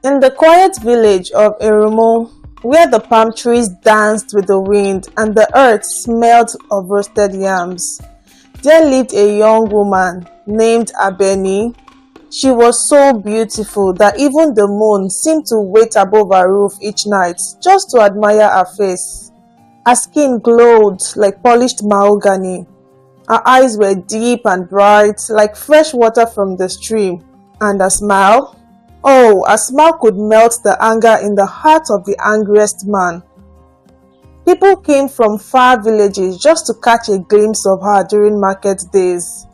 In the quiet village of Erunmu, where the palm trees danced with the wind and the earth smelled of roasted yams, there lived a young woman named Abeni. She was so beautiful that even the moon seemed to wait above her roof each night just to admire her face. Her skin glowed like polished mahogany. Her eyes were deep and bright like fresh water from the stream. And her smile? Oh, a smile could melt the anger in the heart of the angriest man. People came from far villages just to catch a glimpse of her during market days.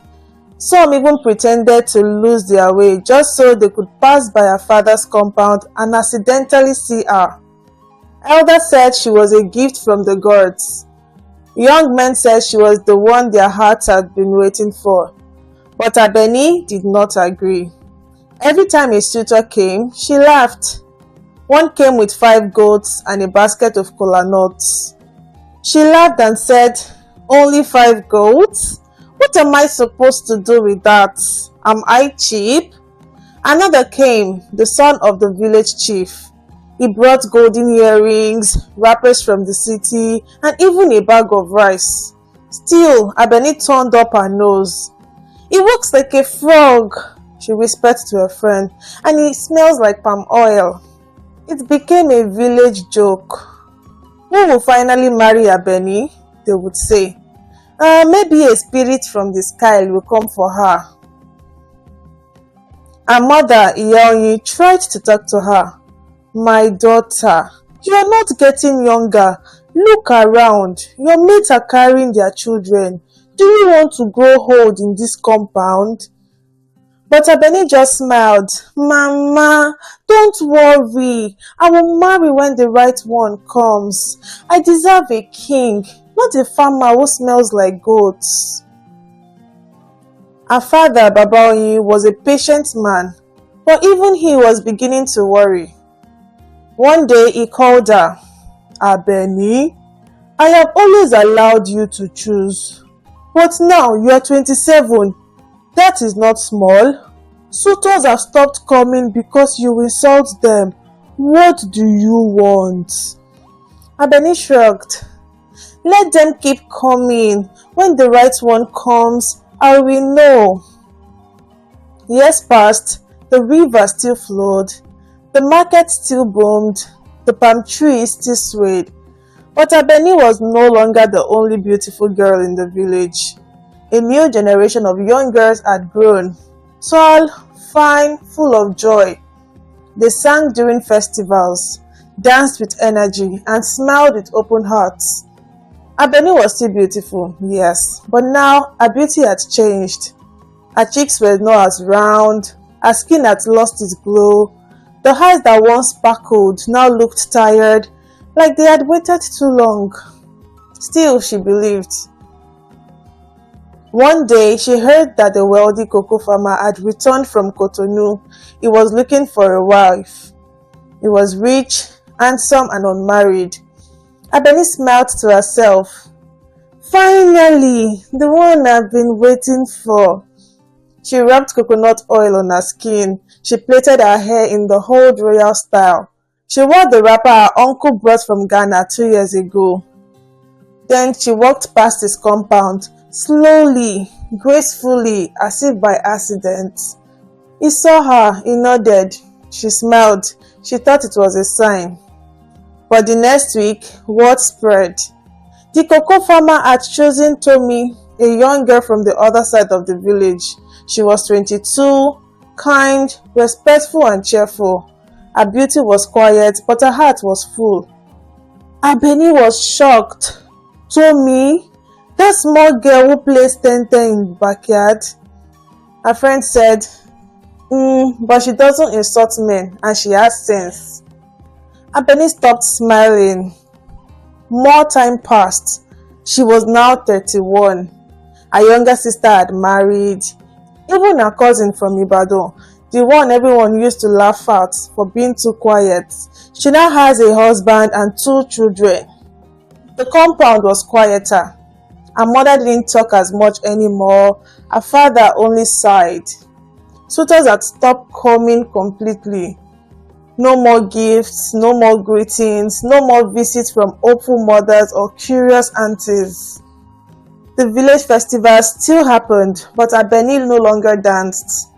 Some even pretended to lose their way just so they could pass by her father's compound and accidentally see her. Elders said she was a gift from the gods. Young men said she was the one their hearts had been waiting for. But Abeni did not agree. Every time a suitor came, she laughed. One came with 5 goats and a basket of kola nuts. She laughed and said, "Only 5 goats? What am I supposed to do with that? Am I cheap?" Another came, the son of the village chief. He brought golden earrings, wrappers from the city, and even a bag of rice. Still, Abeni turned up her nose. "He walks like a frog," she whispered to her friend, "and he smells like palm oil." It became a village joke. Who will finally marry Abeni? They would say. Maybe a spirit from the sky will come for her. Her mother, Iyaonyi, tried to talk to her. "My daughter, you are not getting younger. Look around. Your mates are carrying their children. Do you want to grow old in this compound?" But Abeni just smiled. "Mama, don't worry. I will marry when the right one comes. I deserve a king, not a farmer who smells like goats." Her father, Babaoyi, was a patient man, but even he was beginning to worry. One day he called her. "Abeni, I have always allowed you to choose. But now you are 27. That is not small. Suitors have stopped coming because you insult them. What do you want?" Abeni shrugged. "Let them keep coming. When the right one comes, I will know." Years passed. The river still flowed. The market still boomed. The palm trees still swayed. But Abeni was no longer the only beautiful girl in the village. A new generation of young girls had grown, tall, fine, full of joy. They sang during festivals, danced with energy, and smiled with open hearts. Abeni was still beautiful, yes, but now her beauty had changed. Her cheeks were not as round, her skin had lost its glow. The eyes that once sparkled now looked tired, like they had waited too long. Still, she believed. One day, she heard that the wealthy cocoa farmer had returned from Cotonou. He was looking for a wife. He was rich, handsome, and unmarried. Abeni smiled to herself. "Finally, the one I've been waiting for." She rubbed coconut oil on her skin. She plaited her hair in the old royal style. She wore the wrapper her uncle brought from Ghana 2 years ago. Then she walked past his compound, slowly, gracefully, as if by accident. He saw her, he nodded. She smiled. She thought it was a sign. But the next week, word spread. The cocoa farmer had chosen Tomi, a young girl from the other side of the village. She was 22, kind, respectful, and cheerful. Her beauty was quiet, but her heart was full. Abeni was shocked. "Tomi? That small girl who plays ten-ten in the backyard?" Her friend said, But she doesn't insult men and she has sense." Abeni stopped smiling. More time passed. She was now 31. Her younger sister had married. Even her cousin from Ibadan, the one everyone used to laugh at for being too quiet, she now has a husband and 2 children. The compound was quieter. Her mother didn't talk as much anymore. Her father only sighed. Suitors had stopped coming completely. No more gifts, no more greetings, no more visits from hopeful mothers or curious aunties. The village festival still happened, but Abeni no longer danced.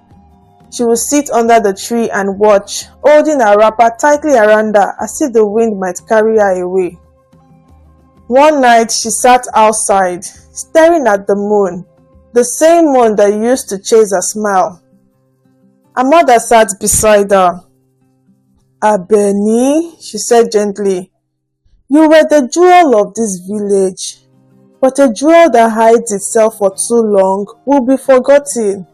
She would sit under the tree and watch, holding her wrapper tightly around her as if the wind might carry her away. One night she sat outside, staring at the moon, the same moon that used to chase her smile. Her mother sat beside her. "Abeni," she said gently, "you were the jewel of this village, but a jewel that hides itself for too long will be forgotten."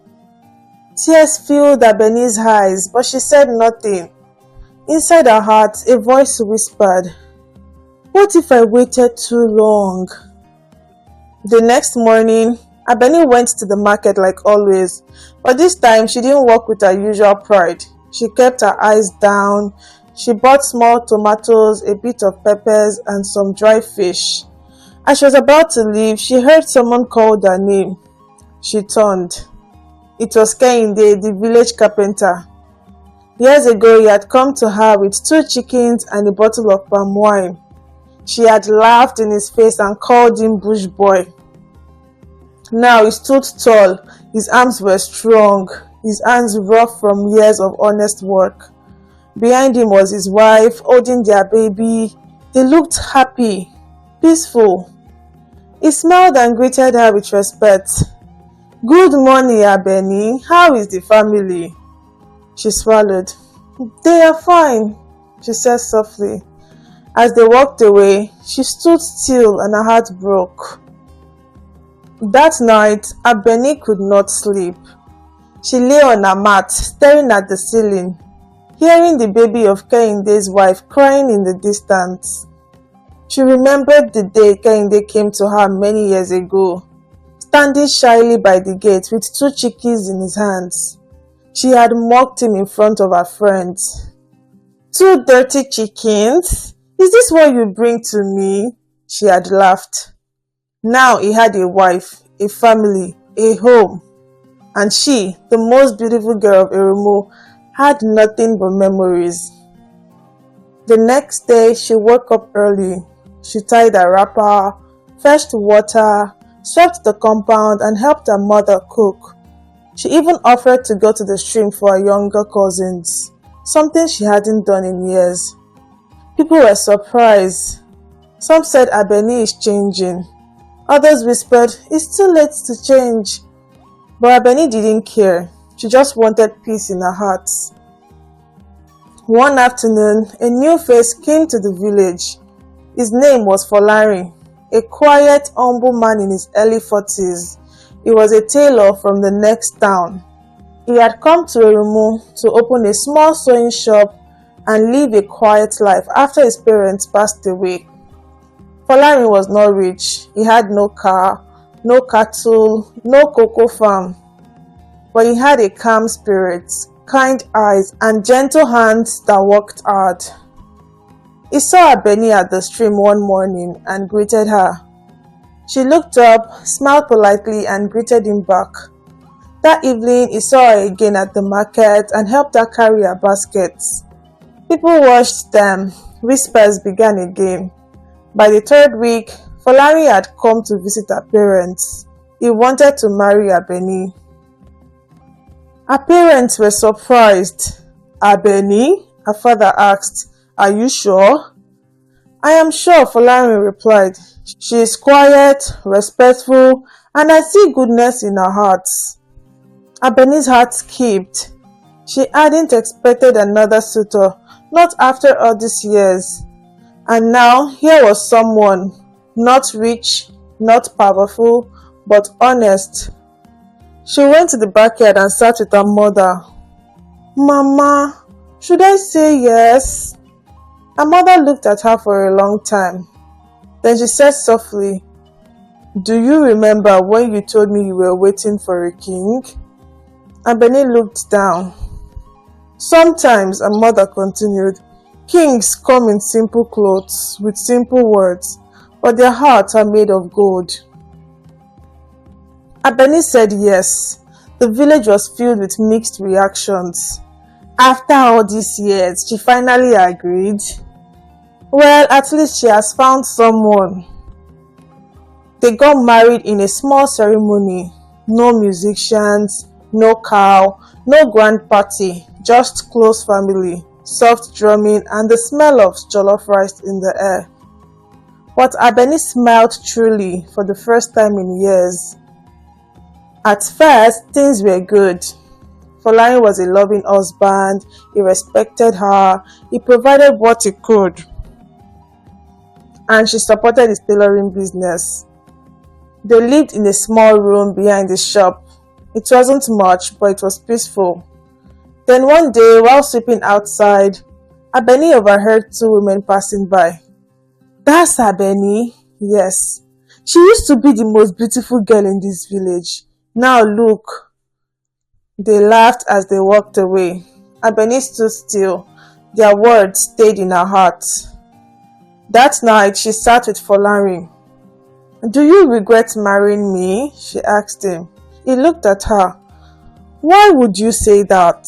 Tears filled Abeni's eyes, but she said nothing. Inside her heart, a voice whispered, "What if I waited too long?" The next morning, Abeni went to the market like always, but this time she didn't walk with her usual pride. She kept her eyes down. She bought small tomatoes, a bit of peppers, and some dry fish. As she was about to leave, she heard someone call her name. She turned. It was Kehinde, the village carpenter. Years ago, he had come to her with 2 chickens and a bottle of palm wine. She had laughed in his face and called him Bush Boy. Now he stood tall, his arms were strong, his hands rough from years of honest work. Behind him was his wife, holding their baby. They looked happy, peaceful. He smiled and greeted her with respect. "Good morning, Abeni. How is the family?" She swallowed. "They are fine," she said softly. As they walked away, she stood still and her heart broke. That night, Abeni could not sleep. She lay on her mat, staring at the ceiling, hearing the baby of Kehinde's wife crying in the distance. She remembered the day Kehinde came to her many years ago, standing shyly by the gate with 2 chickens in his hands. She had mocked him in front of her friends. "2 dirty chickens? Is this what you bring to me?" She had laughed. Now he had a wife, a family, a home. And she, the most beautiful girl of Erunmu, had nothing but memories. The next day, she woke up early. She tied her wrapper, fetched water, swept the compound, and helped her mother cook. She even offered to go to the stream for her younger cousins, something she hadn't done in years. People were surprised. Some said Abeni is changing. Others whispered, "It's too late to change." But Abeni didn't care. She just wanted peace in her heart. One afternoon, a new face came to the village. His name was Folari, a quiet, humble man in his early 40s. He was a tailor from the next town. He had come to Erunmu to open a small sewing shop and live a quiet life after his parents passed away. Folari was not rich. He had no car, no cattle, no cocoa farm. But he had a calm spirit, kind eyes, and gentle hands that worked hard. He saw Abeni at the stream one morning and greeted her. She looked up, smiled politely, and greeted him back. That evening, he saw her again at the market and helped her carry her baskets. People watched them. Whispers began again. By the 3rd week, Folari had come to visit her parents. He wanted to marry Abeni. Her parents were surprised. "Abeni?" her father asked. "Are you sure?" "I am sure," Folari replied. "She is quiet, respectful, and I see goodness in her heart." Abeni's heart skipped. She hadn't expected another suitor, not after all these years. And now here was someone, not rich, not powerful, but honest. She went to the backyard and sat with her mother. "Mama, should I say yes?" Her mother looked at her for a long time. Then she said softly, "Do you remember when you told me you were waiting for a king?" Abeni looked down. "Sometimes," her mother continued, "kings come in simple clothes with simple words, but their hearts are made of gold." Abeni said yes. The village was filled with mixed reactions. After all these years, she finally agreed. Well, at least she has found someone. They got married in a small ceremony. No musicians, no cow, no grand party, just close family, soft drumming and the smell of jollof rice in the air. But Abeni smiled truly for the first time in years. At first, things were good. Folarin was a loving husband, he respected her, he provided what he could, and she supported his tailoring business. They lived in a small room behind the shop. It wasn't much, but it was peaceful. Then one day, while sweeping outside, Abeni overheard two women passing by. "That's Abeni." "Yes. She used to be the most beautiful girl in this village. Now look." They laughed as they walked away. Abeni stood still. Their words stayed in her heart. That night, she sat with Folarin. "Do you regret marrying me?" she asked him. He looked at her. "Why would you say that?"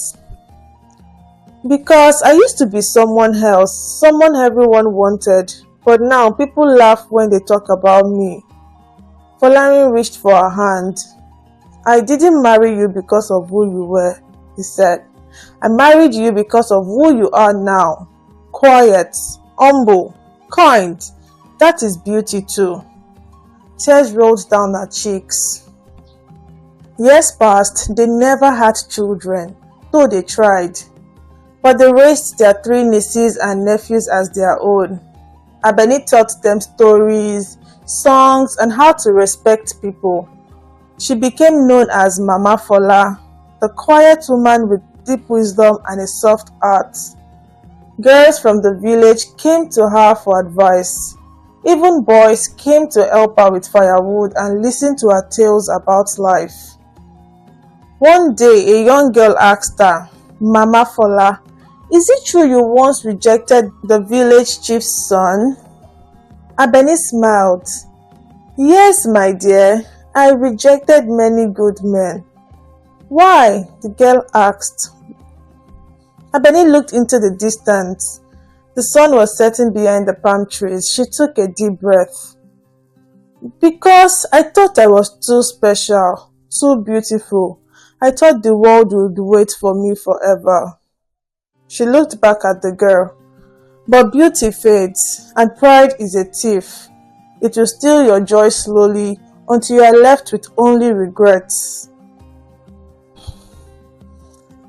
"Because I used to be someone else, someone everyone wanted, but now people laugh when they talk about me." Folarin reached for her hand. "I didn't marry you because of who you were," he said. "I married you because of who you are now. Quiet, humble, kind. That is beauty too." Tears rolled down her cheeks. Years passed, they never had children, though they tried. But they raised their 3 nieces and nephews as their own. Abeni taught them stories, songs, and how to respect people. She became known as Mama Fola, the quiet woman with deep wisdom and a soft heart. Girls from the village came to her for advice. Even boys came to help her with firewood and listen to her tales about life. One day, a young girl asked her, "Mama Fola, is it true you once rejected the village chief's son?" Abeni smiled. "Yes, my dear, I rejected many good men." "Why?" the girl asked. Abeni looked into the distance. The sun was setting behind the palm trees. She took a deep breath. "Because I thought I was too special, too beautiful. I thought the world would wait for me forever." She looked back at the girl. But beauty fades, and pride is a thief. It will steal your joy slowly until you are left with only regrets.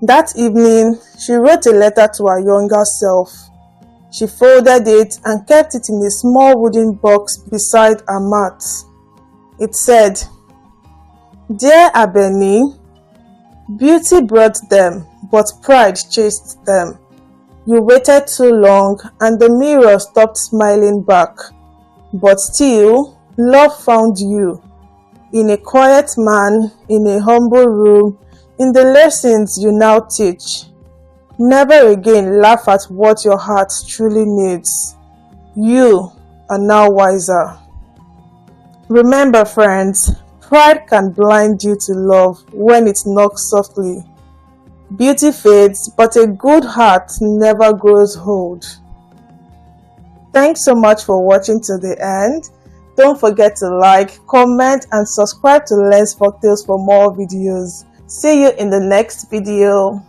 That evening, she wrote a letter to her younger self. She folded it and kept it in a small wooden box beside her mat. It said, "Dear Abeni, beauty brought them, but pride chased them. You waited too long and the mirror stopped smiling back. But still, love found you. In a quiet man, in a humble room, in the lessons you now teach. Never again laugh at what your heart truly needs. You are now wiser." Remember, friends, pride can blind you to love when it knocks softly. Beauty fades, but a good heart never grows old. Thanks so much for watching to the end. Don't forget to like, comment, and subscribe to Learn Folktales for more videos. See you in the next video.